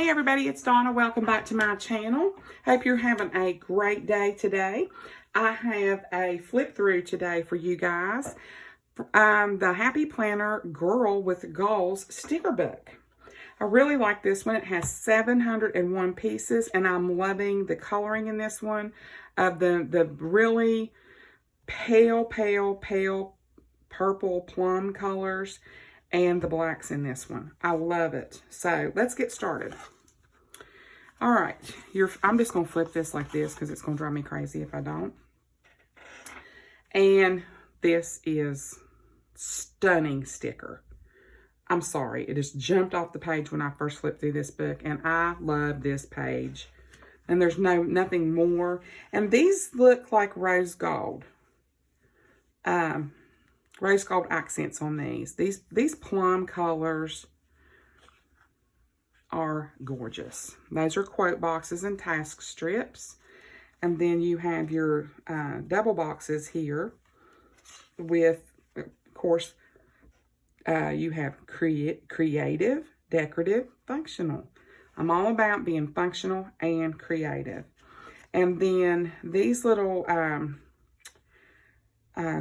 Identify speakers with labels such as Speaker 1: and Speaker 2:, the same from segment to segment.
Speaker 1: Hey everybody, it's Donna. Welcome back to my channel. Hope you're having a great day today. I have a flip through today for you guys. The Happy Planner Girl with Goals sticker book. I really like this one. It has 701 pieces and I'm loving the coloring in this one of the really pale purple plum colors and the blacks in this one. I love it. So let's get started. All right, I'm just going to flip this like this because it's going to drive me crazy if I don't. And this is stunning sticker. I'm sorry, it just jumped off the page when I first flipped through this book, and I love this page. And there's nothing more. And these look like rose gold. Rose gold accents on these. These plum colors are gorgeous. Those are quote boxes and task strips. And then you have your double boxes here with, of course, you have creative, decorative, functional. I'm all about being functional and creative. And then these little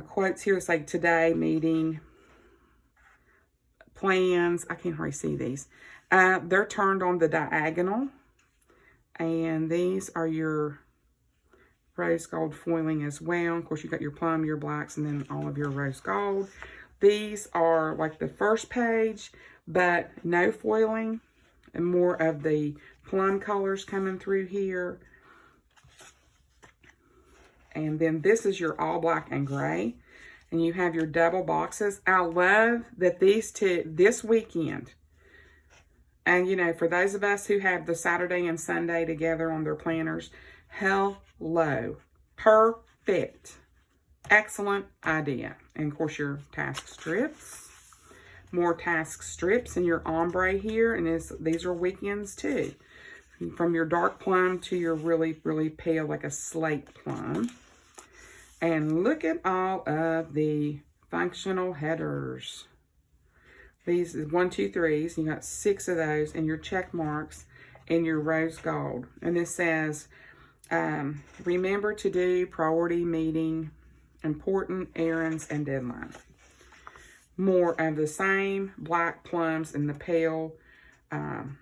Speaker 1: quotes here say today, meeting, plans. I can't hardly see these. They're turned on the diagonal. And these are your rose gold foiling as well. Of course, you got your plum, your blacks, and then all of your rose gold. These are like the first page, but no foiling and more of the plum colors coming through here. And then this is your all black and gray. And you have your double boxes. I love that these two, this weekend, and you know, for those of us who have the Saturday and Sunday together on their planners, hello, perfect, excellent idea. And of course your task strips, more task strips, and your ombre here. And these are weekends too. From your dark plum to your really pale, like a slate plum. And look at all of the functional headers. These is 1, 2, 3s. You got 6 of those, and your check marks and your rose gold. And this says, remember to do priority meeting, important errands, and deadlines. More of the same black plums and the pale plum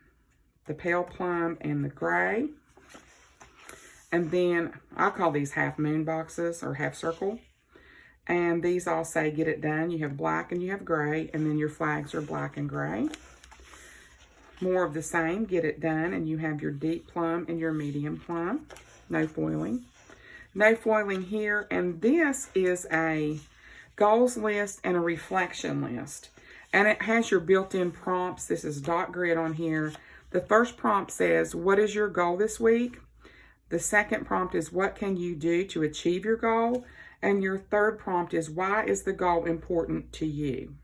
Speaker 1: and the gray. And then I call these half moon boxes or half circle. And these all say get it done. You have black and you have gray, and then your flags are black and gray. More of the same, get it done, and you have your deep plum and your medium plum. No foiling. No foiling here. And this is a goals list and a reflection list. And it has your built-in prompts. This is dot grid on here. The first prompt says, what is your goal this week? The second prompt is, what can you do to achieve your goal? And your third prompt is, why is the goal important to you?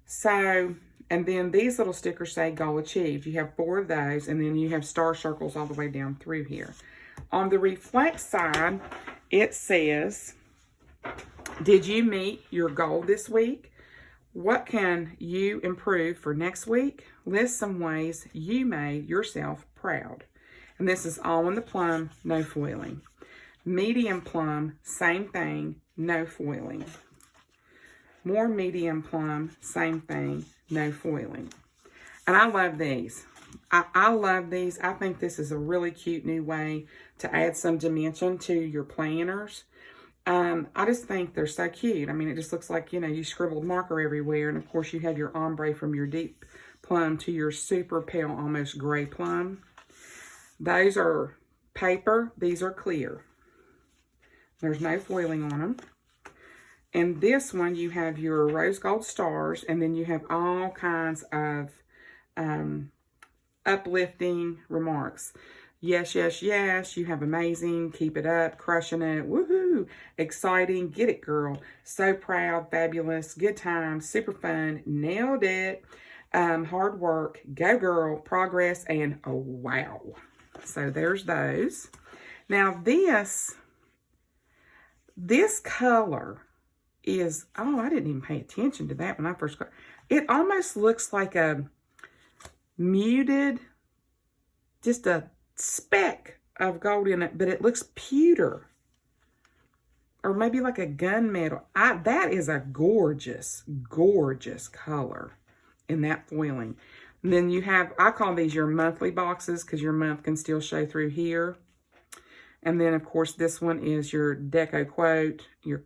Speaker 1: So, and then these little stickers say goal achieved. You have 4 of those, and then you have star circles all the way down through here. On the reflect side, it says, did you meet your goal this week? What can you improve for next week? List some ways you made yourself proud. And this is all in the plum, no foiling. Medium plum, same thing, no foiling. More medium plum, same thing, no foiling. And I love these. I love these. I think this is a really cute new way to add some dimension to your planners. I just think they're so cute. I mean, it just looks like, you know, you scribbled marker everywhere. And of course you have your ombre from your deep plum to your super pale, almost gray plum. Those are paper. These are clear. There's no foiling on them. And this one, you have your rose gold stars, and then you have all kinds of uplifting remarks. Yes, yes, yes. You have amazing. Keep it up. Crushing it. Woohoo. Exciting. Get it, girl. So proud. Fabulous. Good time. Super fun. Nailed it. Hard work. Go, girl. Progress. And oh, wow. So there's those. Now this color is, oh, I didn't even pay attention to that when I first got it. Almost looks like a muted just a speck of gold in it, but it looks pewter. Or maybe like a gunmetal. That is a gorgeous, gorgeous color in that foiling. And then you have, I call these your monthly boxes because your month can still show through here. And then, of course, this one is your deco quote, your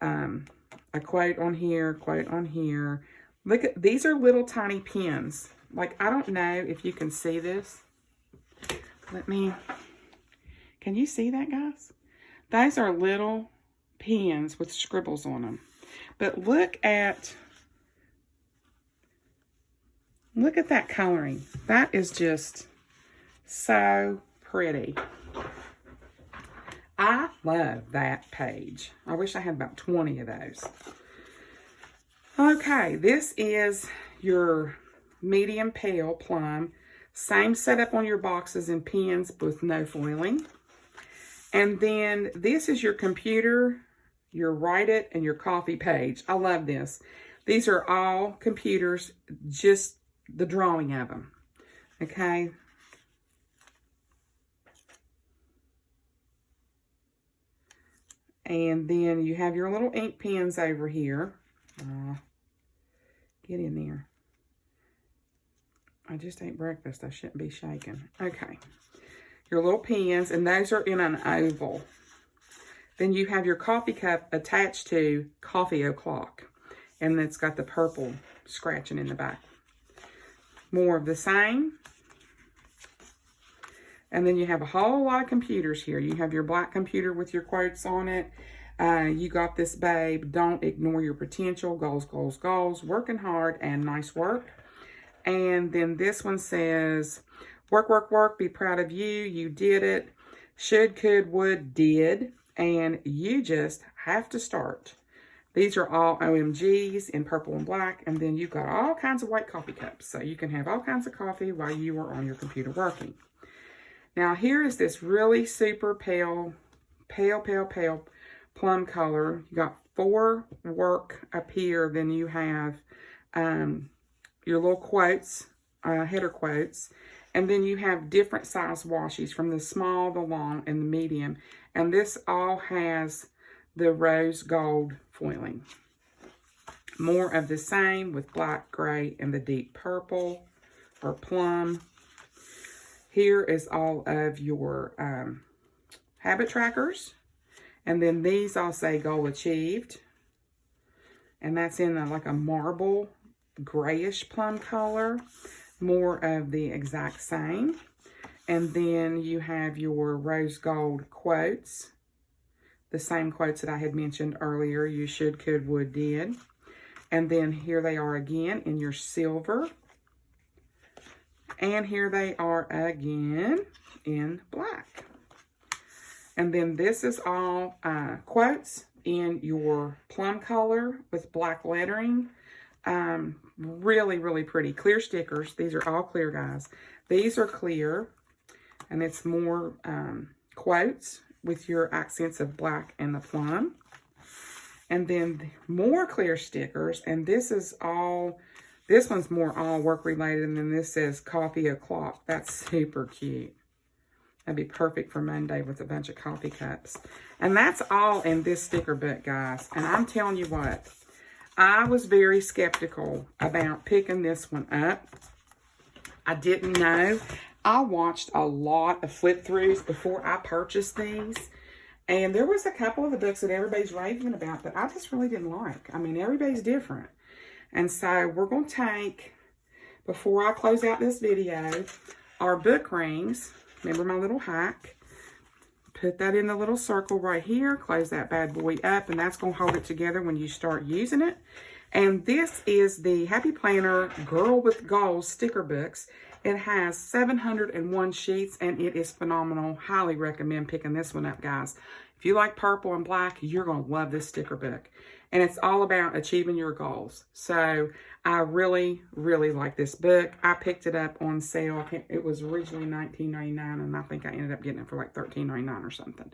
Speaker 1: a quote on here, quote on here. Look at, these are little tiny pins. Like, I don't know if you can see this. Can you see that, guys? Those are little pins with scribbles on them. But look at that coloring. That is just so pretty. I love that page. I wish I had about 20 of those. Okay, this is your medium pale plum. Same setup on your boxes and pins with no foiling. And then this is your computer, your write it, and your coffee page. I love this. These are all computers, just the drawing of them. Okay. And then you have your little ink pens over here. Get in there. I just ate breakfast. I shouldn't be shaking. Okay. Your little pens, and those are in an oval. Then you have your coffee cup attached to coffee o'clock. And it's got the purple scratching in the back. More of the same. And then you have a whole lot of computers here. You have your black computer with your quotes on it. You got this, babe. Don't ignore your potential. Goals, goals, goals. Working hard and nice work. And then this one says, work, work, work. Be proud of you. You did it. Should, could, would, did. And you just have to start. These are all OMGs in purple and black. And then you've got all kinds of white coffee cups. So you can have all kinds of coffee while you are on your computer working. Now here is this really super pale plum color. You got 4 work up here. Then you have your little quotes, header quotes. And then you have different size washes from the small, the long, and the medium. And this all has the rose gold foiling. More of the same with black, gray, and the deep purple or plum. Here is all of your habit trackers. And then these all say goal achieved. And that's in like a marble grayish plum color. More of the exact same. And then you have your rose gold quotes. The same quotes that I had mentioned earlier. You should, could, would, did. And then here they are again in your silver. And here they are again in black. And then this is all quotes in your plum color with black lettering. Really, really pretty. Clear stickers. These are all clear, guys. These are clear. And it's more quotes with your accents of black and the plum. And then more clear stickers. And this is all, this one's more all work related. And then this says coffee o'clock. That's super cute. That'd be perfect for Monday with a bunch of coffee cups. And that's all in this sticker book, guys. And I'm telling you what, I was very skeptical about picking this one up. I didn't know. I watched a lot of flip-throughs before I purchased these. And there was a couple of the books that everybody's raving about that I just really didn't like. I mean, everybody's different. And so we're going to take, before I close out this video, our book rings. Remember my little hack? Put that in the little circle right here. Close that bad boy up. And that's going to hold it together when you start using it. And this is the Happy Planner Girl with Goals sticker books. It has 701 sheets and it is phenomenal. Highly recommend picking this one up, guys. If you like purple and black, you're going to love this sticker book. And it's all about achieving your goals. So I really, really like this book. I picked it up on sale. It was originally $19.99 and I think I ended up getting it for like $13.99 or something.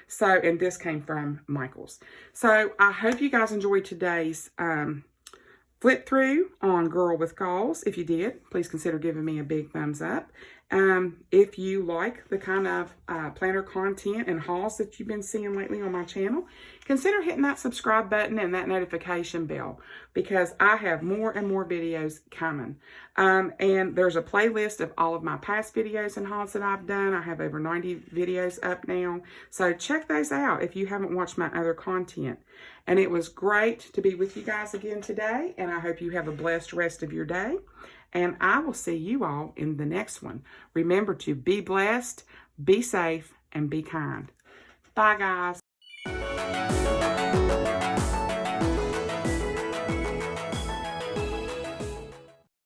Speaker 1: So, and this came from Michael's. So I hope you guys enjoyed today's flip through on Girl with Goals. If you did, please consider giving me a big thumbs up. If you like the kind of planner content and hauls that you've been seeing lately on my channel, consider hitting that subscribe button and that notification bell, because I have more and more videos coming. And there's a playlist of all of my past videos and hauls that I've done. I have over 90 videos up now. So check those out if you haven't watched my other content. And it was great to be with you guys again today. And I hope you have a blessed rest of your day. And I will see you all in the next one. Remember to be blessed, be safe, and be kind. Bye, guys.